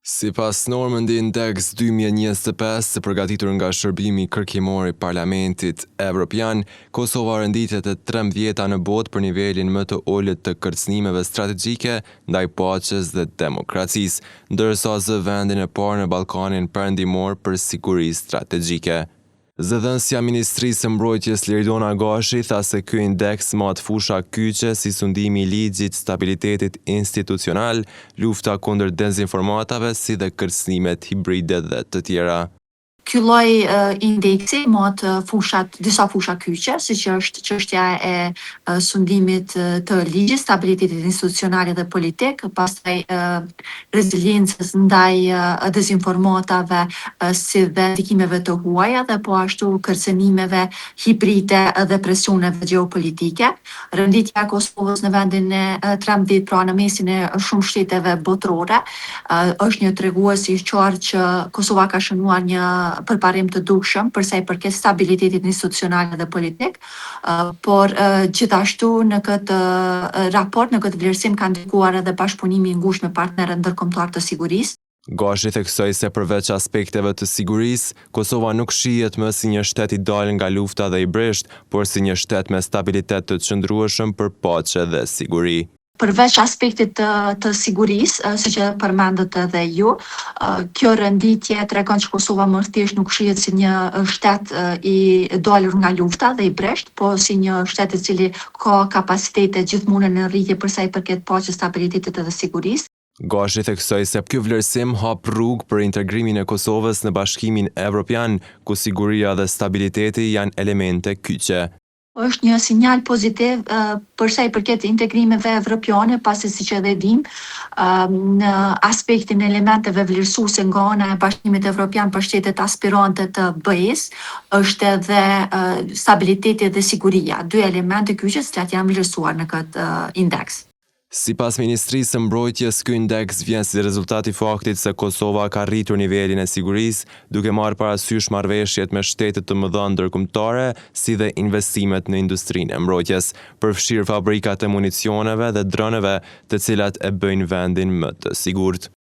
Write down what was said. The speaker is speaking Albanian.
Sipas normën dhe Index 2025 së përgatitur nga Shërbimi Kërkimor i Parlamentit Evropian, Kosova renditet e 13-ta në botë për nivelin më të ulët të kërcënimeve strategjike ndaj paqes dhe demokracisë, ndërsa zë vendin e parë në Ballkanin Perëndimor për siguri strategjike. Zëdhënësja Ministrisë së Mbrojtjes Liridona Gashi tha se ky indeks mat fusha kyçe si sundimi i ligjit, stabilitetit institucional, lufta kundër dezinformatave si dhe kërcënimet hibride dhe të tjera. Ky lloj indeksi mat disa fusha kyçe, siç është çështja e sundimit të ligjit, stabilitetit institucional dhe politik, pastaj reziliencës ndaj dezinformatave si dhe ndikimeve të huaja dhe po ashtu kërcënimeve hibride dhe presioneve gjeopolitike. Renditja e Kosovës në vendin e 13 pra në mesin e shumë shteteve botërore është një tregues i qartë që Kosova ka shënuar një përparim të dukshëm për sa i përket stabilitetit institucional dhe politik, por gjithashtu në këtë raport, në këtë vlerësim ka ndikuar edhe bashkëpunimi i ngushtë me partnerët ndërkombëtar të sigurisë. Gashi theksoi se përveç aspekteve të sigurisë, Kosova nuk shihet më si një shtet i dalë nga lufta dhe i brisht, por si një shtet me stabilitet të qëndrueshëm për paqe dhe siguri. Përveç aspektit të sigurisë, siç e përmendët edhe ju, kjo renditje tregon që Kosova më thjesht nuk shihet si një shtet i dalur nga lufta dhe i brisht, po si një shtet i cili ka kapacitete gjithmonë në rritje për sa i përket paqes, stabilitetit dhe sigurisë. Gashi theksoi se ky vlerësim hap rrugë për integrimin e Kosovës në Bashkimin Evropian, ku siguria dhe stabiliteti janë elemente kyçe. Është një sinjal pozitiv për sa i përket integrimeve evropiane, pasi siç edhe dim, në aspektin e elementeve vlerësuese nga ana e Bashkimit Evropian për shtetet aspirante të BE-s, është edhe stabiliteti dhe siguria, dy elemente kyçe që janë vlerësuar në këtë indeks. Sipas Ministrisë së Mbrojtjes, ky indeks vjen si rezultat i faktit se Kosova ka rritur nivelin e sigurisë, duke marrë parasysh marrëveshjet me shtete të mëdha ndërkombëtare, si dhe investimet në industrinë e mbrojtjes, përfshirë fabrikat e municioneve dhe droneve, të cilat e bëjnë vendin më të sigurt.